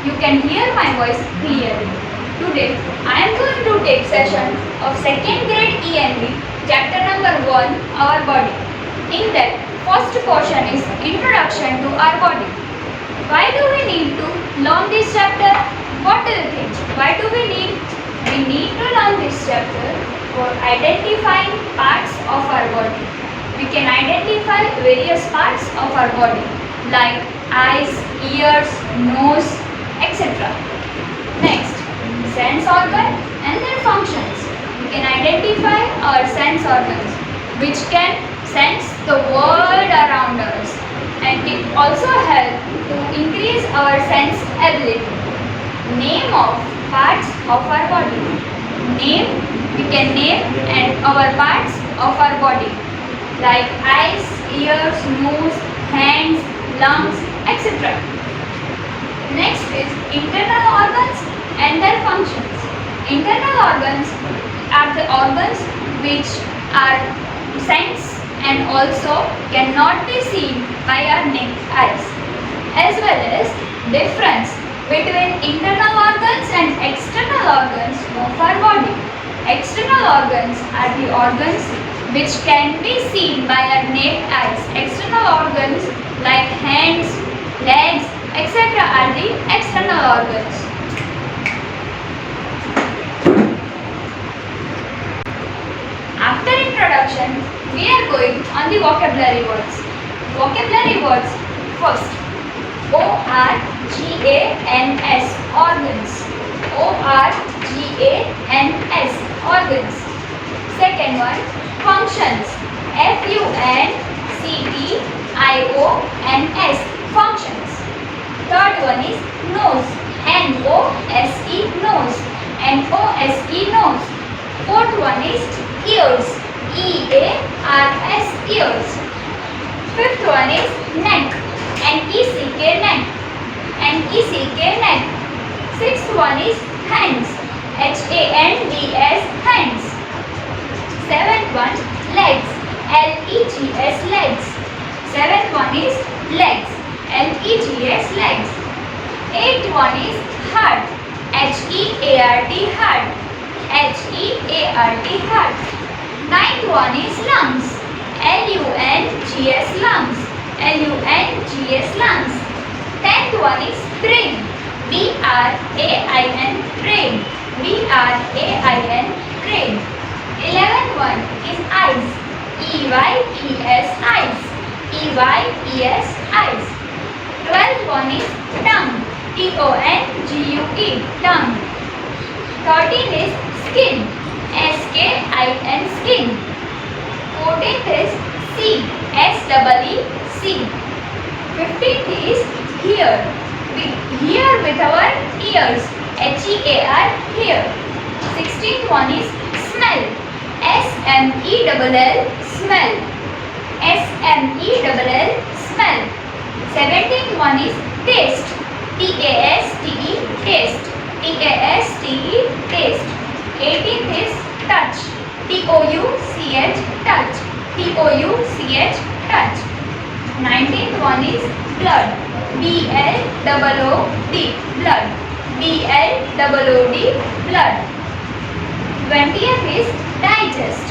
you can hear my voice clearly. Today I am going to take session of 2nd grade ENV chapter number 1 our body. In that first portion is introduction to our body. Why do we need to learn this chapter? What do you think? Why do we need? We need to learn this chapter for identifying parts of our body. We can identify various parts of our body like eyes, ears, nose, etc. Next, sense organ and their functions. We can identify our sense organs which can sense the world around us, and it also helps to increase our sense ability. Name of parts of our body. Name, we can name and our parts of our body like eyes, ears, nose, hands, lungs, etc. Next is internal organs and their functions. Internal organs are the organs which are sense and also cannot be seen by our naked eyes, as well as difference between internal organs and external organs of our body. External organs are the organs which can be seen by our naked eyes. External organs like hands, legs, etc. are the external organs. After introduction, we are going on the vocabulary words. Vocabulary words first. O-R-G-A-N-S, organs. O-R-G-A-N-S, organs. Second one, functions. F-U-N-C-T-I-O-N-S, functions. Third one is nose. N-O-S-E, nose. N-O-S-E, nose. Fourth one is ears. E-A-R-S, ears. Fifth one is neck. N-E-C-K, neck. N-E-C-K, neck. Sixth one is hands. H-A-N-D-S, hands. Seventh one, legs. L-E-G-S, legs. Seventh one is legs. L-E-G-S, legs. Eighth one is heart. H-E-A-R-T, heart. H-E-A-R-T, heart. Ninth one is lungs. L-U-N-G-S, lungs. L-U-N-G-S, lungs. Tenth one is brain. B-R-A-I-N, brain. B-R-A-I-N, brain. 11th one is eyes. E-Y-E-S, eyes. E-Y-E-S, eyes. 12th one is tongue. T-O-N-G-U-E, tongue. 13th is skin. S-K-I-N, skin. 14th is see. S-E-E-C. 15th is hear. We hear with our ears. H-E-A-R, hear. 16th one is smell. S-M-E-L-L, smell. S-M-E-L-L, smell. 17th one is taste. T-A-S-T-E, taste. T-A-S-T-E, taste. 18th is touch. T-O-U-C-H, touch. T-O-U-C-H, touch. 19th one is blood. B-L-O-O-D, blood. B-L-O-O-D, blood. 20th is digest.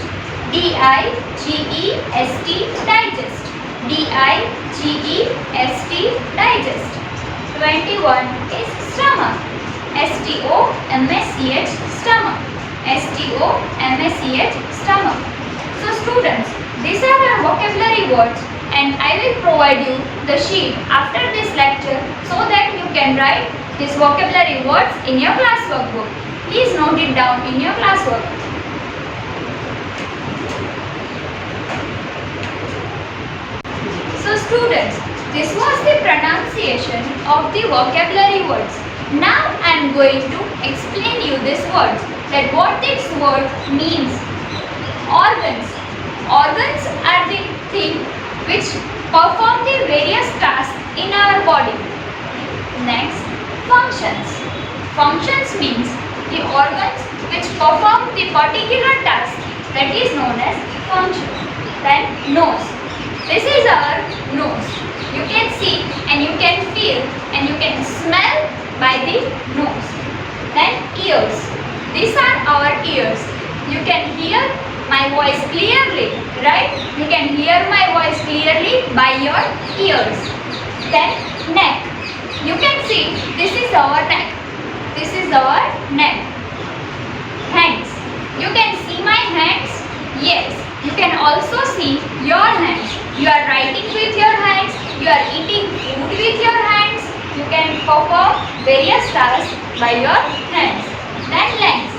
D-I-G-E-S-T, digest. D-I-G-E-S-T, digest. 21 is stomach. S-T-O-M-A-C-H, stomach. S-T-O-M-A-C-H, stomach. So students, these are the vocabulary words, and I will provide you the sheet after this lecture so that you can write these vocabulary words in your class workbook. Please note it down in your classwork. So students, this was the pronunciation of the vocabulary words. Now I am going to explain you these words, that what this word means. Organs. Organs are the thing which perform the various tasks in our body. Next, functions. Functions means the organs which perform the particular task, that is known as function. Then nose. This is our nose. You can see and you can feel and you can smell by the nose. Then ears. These are our ears. You can hear my voice clearly, right? You can hear my voice clearly by your ears. Then neck. You can see this is our neck. This is our neck. Hands. You can see my hands? Yes. You can also see your hands. You are writing with your hands. You are eating food with your hands. You can perform various tasks by your hands. Then legs.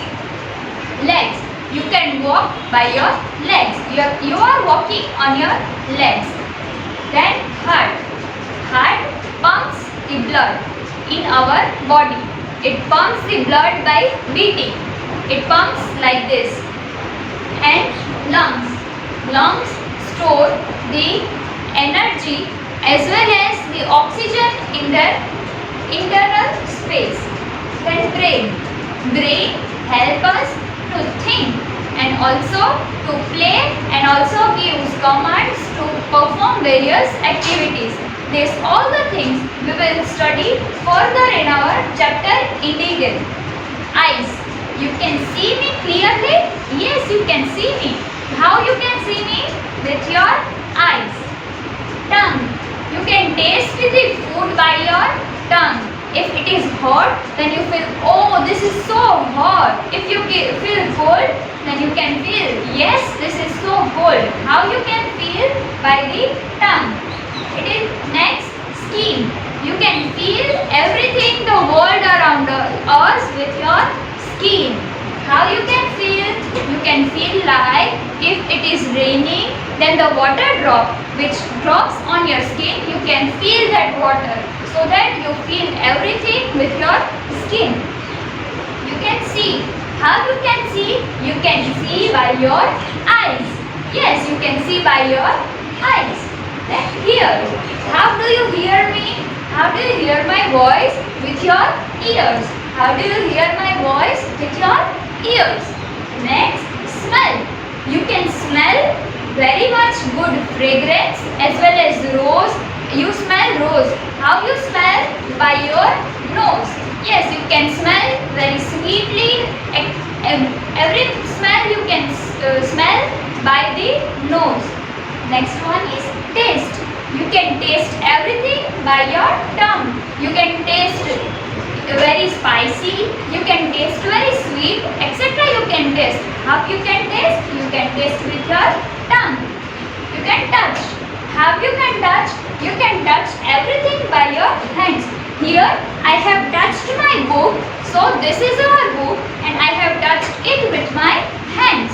Legs. You can walk by your legs. You are walking on your legs. Then heart. Heart pumps the blood in our body. It pumps the blood by beating. It pumps like this. And lungs. Lungs store the energy as well as the oxygen in their internal space. Then brain. Brain helps us to think and also to play and also gives commands to perform various activities. These all the things we will study further in our chapter in detail. Eyes. You can see me clearly? Yes, you can see me. How you can see me? With your eyes. Tongue. You can taste the food by your tongue. If it is hot, then you feel, oh, this is so hot. If you feel cold, then you can feel, yes, this is so cold. How you can feel? By the tongue. It is next, skin. You can feel everything, the world around us with your skin. How you can feel? You can feel like if it is raining, then the water drop which drops on your skin, you can feel that water. So that you feel everything with your skin. You can see. How you can see? You can see by your eyes. Yes, you can see by your eyes. Then hear. How do you hear me? How do you hear my voice? With your ears. How do you hear my voice? With your ears. Next, smell. You can smell very much good fragrance as well as rose. You smell rose. How you smell? By your nose. Yes, you can smell very sweetly. Every smell you can smell by the nose. Next one is taste. You can taste everything by your tongue. You can taste very spicy. You can taste very sweet, etc. You can taste. How you can taste? You can taste with your tongue. You can touch. How you can touch? You can touch everything by your hands. Here I have touched my book. So this is our book and I have touched it with my hands.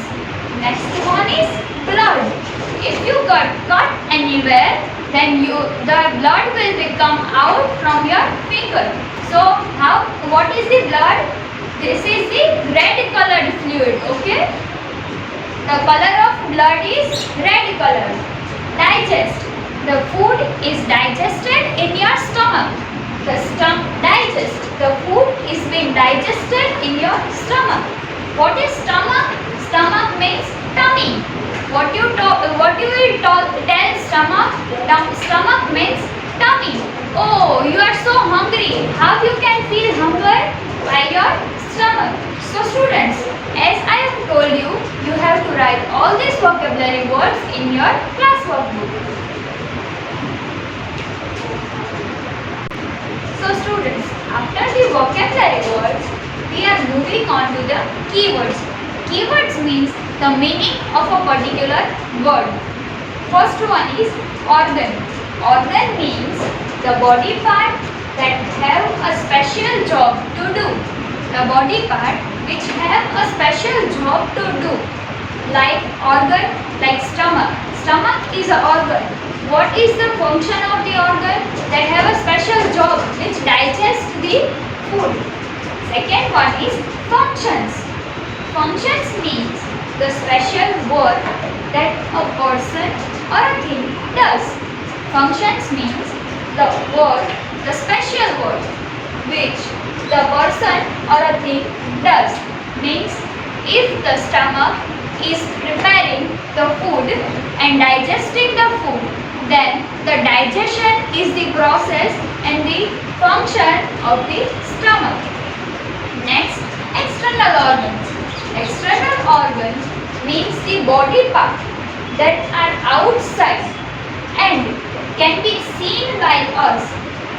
Next one is blood. If you got cut anywhere, then the blood will become out from your finger. So what is the blood? This is the red colored fluid, okay? The color of blood is red color. Digest. The food is digested in your stomach. The digest. The food is being digested in your stomach. What is stomach? Stomach means tummy. What you will tell stomach? Stomach means tummy. Oh, you are so hungry. How you can feel hunger? By your stomach. So students, as I have told you, you have to write all these vocabulary words in your class workbook. So students, after the vocabulary words, we are moving on to the keywords. Keywords means the meaning of a particular word. First one is organ. Organ means the body part that have a special job to do. The body part which have a special job to do. Like organ, like stomach. Stomach is an organ. What is the function of the organ? That have a special job which digests the food. Second one is functions. Functions means the special work that a person or a thing does. Functions means the work, the special work which the person or a thing does. Means if the stomach is preparing the food and digesting the food, then the digestion is the process and the function of the stomach. Next, external organs. External organs means the body part that are outside and can be seen by us.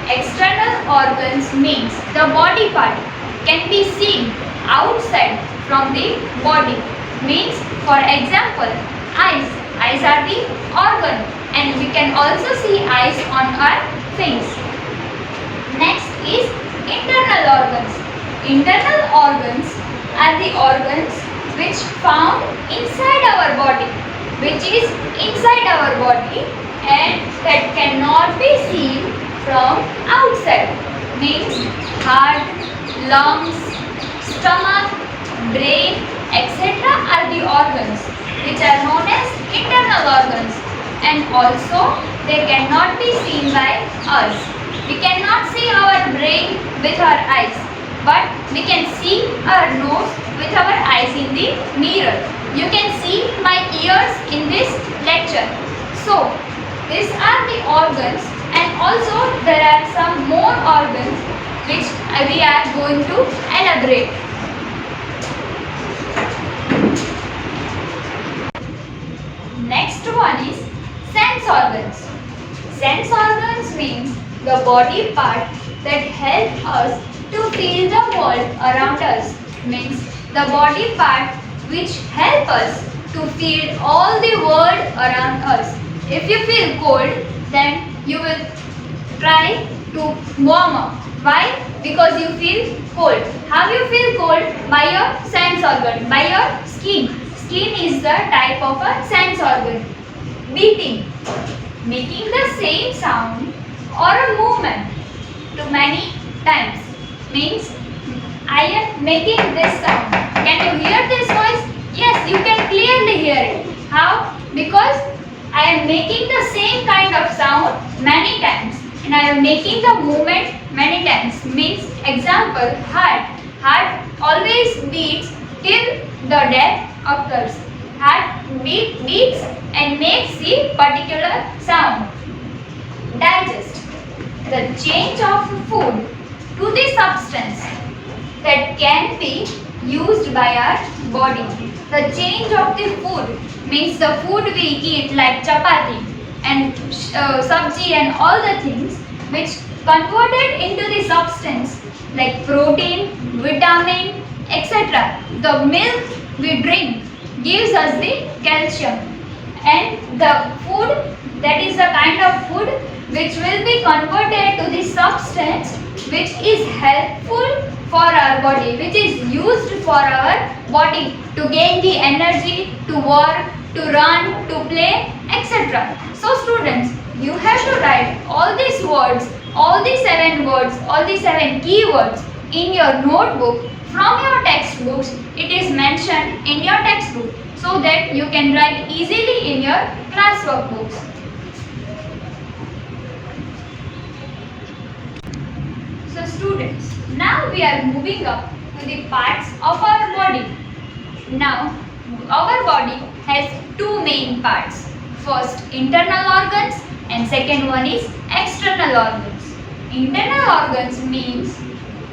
External organs means the body part can be seen outside from the body. Means, for example, eyes. Eyes are the organ and we can also see eyes on our face. Next is internal organs. Internal organs are the organs which found inside our body, which is inside our body and that cannot be seen from outside. Means heart, lungs, stomach, brain, etc. are the organs which are known as internal organs, and also they cannot be seen by us. We cannot see our brain with our eyes, but we can see our nose with our eyes in the mirror. You can see my ears in this lecture. So, these are the organs, and also there are some more organs which we are going to elaborate. Next one is sense organs. Sense organs means the body part that help us to feel the world around us. Means the body part which help us to feel all the world around us. If you feel cold, then you will try to warm up. Why? Because you feel cold. How you feel cold? By your sense organ, by your skin. Skin is the type of a sense organ. Beating, making the same sound or a movement to many times. Means I am making this sound. Can you hear this voice? Yes, you can clearly hear it. How? Because I am making the same kind of sound many times and I am making the movement many times. Means example, heart. Heart always beats till the death occurs. Heart beats and makes the particular sound. Digest, the change of food to the substance that can be used by our body. The change of the food means the food we eat like chapati and sabji and all the things which converted into the substance like protein, vitamin, etc. The milk we drink gives us the calcium, and the food, that is the kind of food which will be converted to the substance which is helpful for our body, which is used for our body to gain the energy, to work, to run, to play, etc. So students, you have to write all these words, all the 7 words, all the 7 keywords in your notebook from your textbooks. It is mentioned in your textbook so that you can write easily in your class workbooks. So students, now we are moving up to the parts of our body. Now, our body has 2 main parts. First, internal organs and second one is external organs. Internal organs means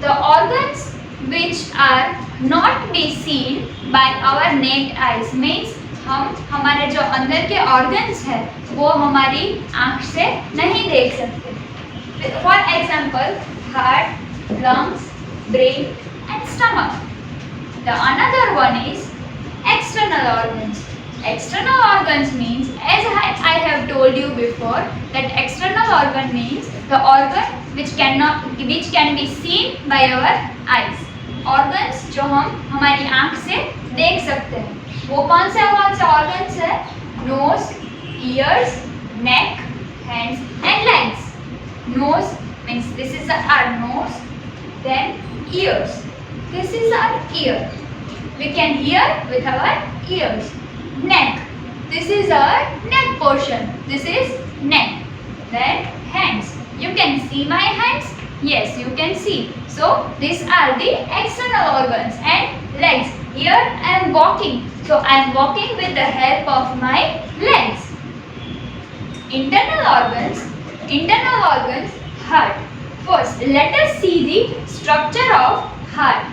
the organs which are not be seen by our naked eyes. Means हम हमारे जो अंदर के organs हैं वो हमारी आँख से नहीं देख सकते. For example, heart, lungs, brain and stomach. The another one is external organs. External organs means, as I have told you before, that external organ means the organ which can be seen by our eyes. Organs जो हम हमारी आँख से देख सकते हैं. वो कौन से organs है? Nose, ears, neck, hands and legs. Nose means this is our nose. Then ears. This is our ear. We can hear with our ears. Neck. This is our neck portion. This is neck. Then hands. You can see my hands? Yes, you can see. So these are the external organs. And legs. Here I am walking. So I am walking with the help of my legs. Internal organs. Internal organs, heart. First, let us see the structure of heart.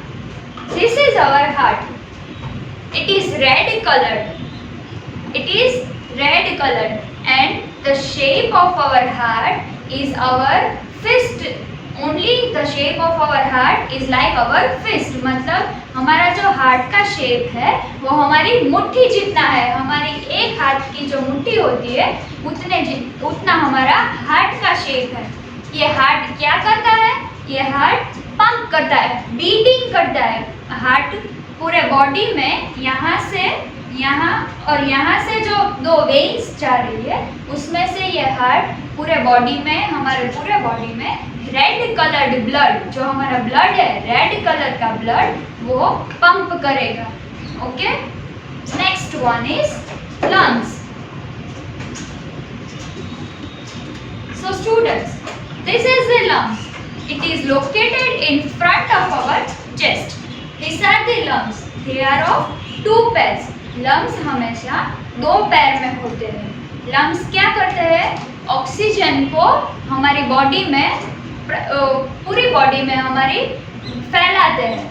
This is our heart. It is red colored. It is red colored, and the shape of our heart is our fist. Only the shape of our heart is like our fist. मतलब हमारा जो heart का shape है वो हमारी मुट्ठी जितना है. हमारी एक हाथ की जो मुट्ठी होती है उतना हमारा हार्ट का शेप है. ये हार्ट क्या करता है? ये हार्ट पंप करता है, बीटिंग करता है. हार्ट पूरे बॉडी में यहाँ से यहाँ और यहाँ से जो दो वेन्स जा रही है उसमें से ये हार्ट पूरे बॉडी में, हमारे पूरे बॉडी में रेड कलर्ड ब्लड, जो हमारा ब्लड है रेड कलर का ब्लड, वो पंप करेगा. Okay, next one is lungs. So students, this is the lungs. It is located in front of our chest. These are the lungs. They are of two pairs. Lungs हमेशा दो पैर में होते हैं. Lungs क्या करते हैं? ऑक्सीजन को हमारी बॉडी में, पूरी बॉडी में हमारी फैलाते हैं.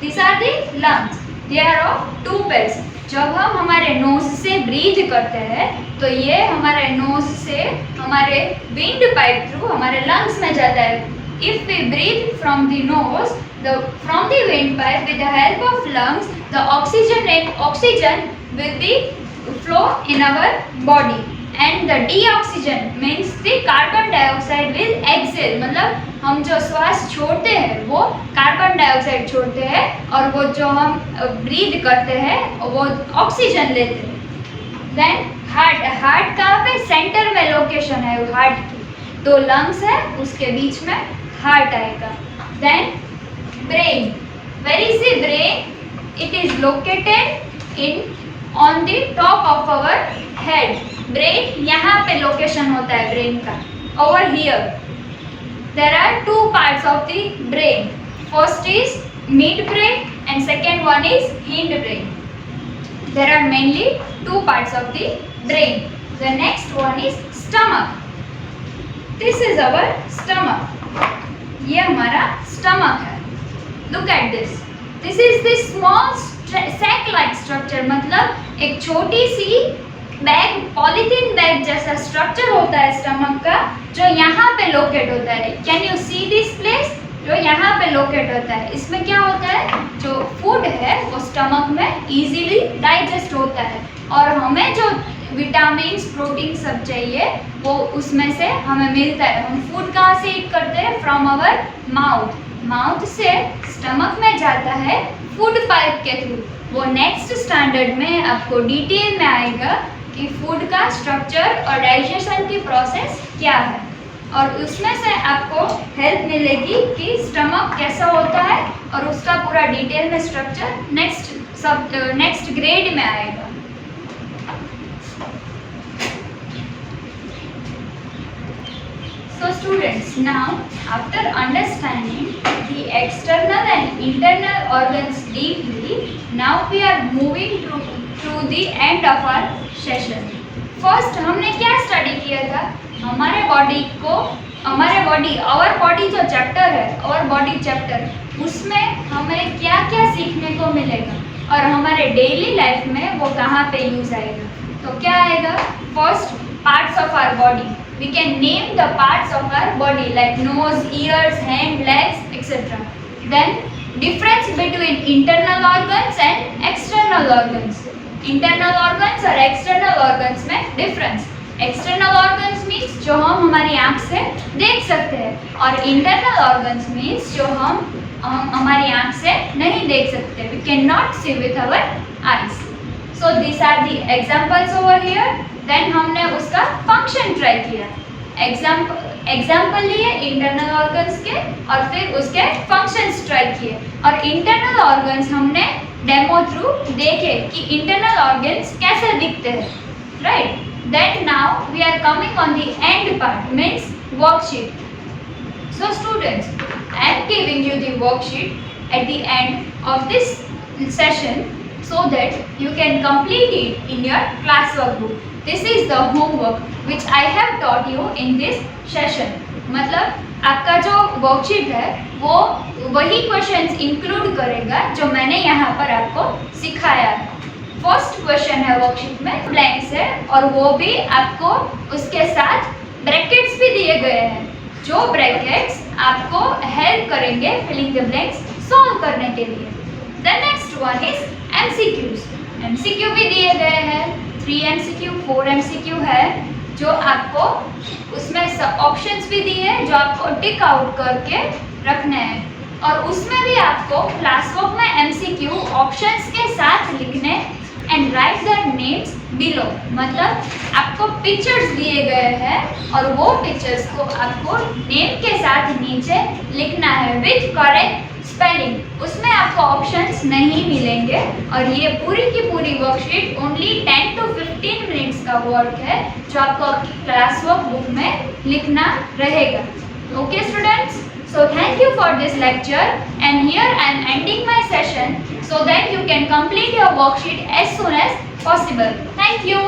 These are the lungs. They are of two pairs. जब हम हमारे नोज से ब्रीथ करते हैं तो ये हमारे नोज से हमारे विंड पाइप थ्रू हमारे लंग्स में जाता है. If we breathe from the nose, from the windpipe with the help of lungs, the oxygen will be flow in our body, and the deoxygen means the carbon dioxide will exhale. मतलब हम जो श्वास छोड़ते हैं वो carbon dioxide छोड़ते हैं और वो जो हम ब्रीथ करते हैं वो ऑक्सीजन लेते हैं. देन हार्ट कहाँ पे? सेंटर में लोकेशन है हार्ट की. दो लंग्स है, उसके बीच में हार्ट आएगा. Then brain. Where is the brain? It is located in on the top of our head. Brain यहाँ पे लोकेशन होता है ब्रेन का, over here. There are two parts of the brain. First is midbrain and second one is hindbrain. There are mainly two parts of the brain. The next one is stomach. This is our stomach. ये हमारा stomach है. Look at this. This is the small sac-like structure. मतलब एक छोटी सी bag, polythene bag जैसा structure होता है stomach का, जो यहाँ पे लोकेट होता है. Can you see this place? जो यहाँ पे लोकेट होता है. इसमें क्या होता है? जो फूड है वो स्टमक में इजीली डाइजेस्ट होता है और हमें जो विटामिन्स, प्रोटीन सब चाहिए वो उसमें से हमें मिलता है. हम फूड कहाँ से ईट करते हैं? From our mouth. माउथ से स्टमक में जाता है फूड पाइप के थ्रू. वो नेक्स्ट स्टैंडर्ड में आपको डिटेल में आएगा कि फूड का स्ट्रक्चर और डाइजेशन की प्रोसेस क्या है, और उसमें से आपको हेल्प मिलेगी कि स्टमक कैसा होता है और उसका पूरा डिटेल में स्ट्रक्चर नेक्स्ट ग्रेड में आएगा. So students, now after understanding the external and internal organs deeply, now we are moving to the end of our session. First हमने क्या स्टडी किया था? हमारे बॉडी आवर बॉडी जो चैप्टर है, आवर बॉडी चैप्टर, उसमें हमें क्या क्या सीखने को मिलेगा और हमारे डेली लाइफ में वो कहाँ पे यूज आएगा. तो क्या आएगा? First, parts of our body. We can name the parts of our body like nose, ears, hand, legs etcetera. Then difference between internal organs and external organs. Internal organs और external organs में difference. External organs means जो हम हमारी आँख से देख सकते हैं और इंटरनल ऑर्गन्स मीन्स जो हम हमारी आँख से नहीं देख सकते. We can not see with our eyes. So this are the examples over here. Then हमने उसका फंक्शन ट्राई किया. एग्जाम्पल लिए इंटरनल ऑर्गन्स के और फिर उसके फंक्शंस ट्राई किए. और इंटरनल ऑर्गन्स हमने डेमो थ्रू देखे कि इंटरनल ऑर्गन्स कैसे दिखते हैं. Right. Then now we are coming on the end part, means worksheet. So students, I am giving you the worksheet at the end of this session so that you can complete it in your class workbook. This is the homework which I have taught you in this session. मतलब आपका जो worksheet है वो वही questions include करेगा जो मैंने यहाँ पर आपको सिखाया है। फर्स्ट क्वेश्चन है वर्कशीट में ब्लैंक्स है और वो भी आपको उसके साथ ब्रैकेट्स भी दिए गए हैं, जो ब्रैकेट्स आपको हेल्प करेंगे फिलिंग द ब्लैंक्स सॉल्व करने के लिए। The next one is MCQs. MCQ भी दिए गए हैं, 3 एमसीक्यू 4 एमसीक्यू है, जो आपको उसमें ऑप्शंस भी दिए हैं जो आपको टिक आउट करके रखने हैं और उसमें भी आपको क्लास वर्क में एमसीक्यू ऑप्शंस के साथ लिखने and right the names below, मतलब आपको पिक्चर्स दिए गए हैं और वो पिक्चर्स को आपको नेम के साथ नीचे लिखना है विथ करेक्ट स्पेलिंग। उसमें आपको ऑप्शंस नहीं मिलेंगे और ये पूरी की पूरी वर्कशीट ओनली 10 to 15 मिनट्स का वर्क है जो आपको आपकी क्लास वर्क बुक में लिखना रहेगा। Okay students, so thank you for this lecture and here I am ending my session so that you can complete your worksheet as soon as possible. Thank you.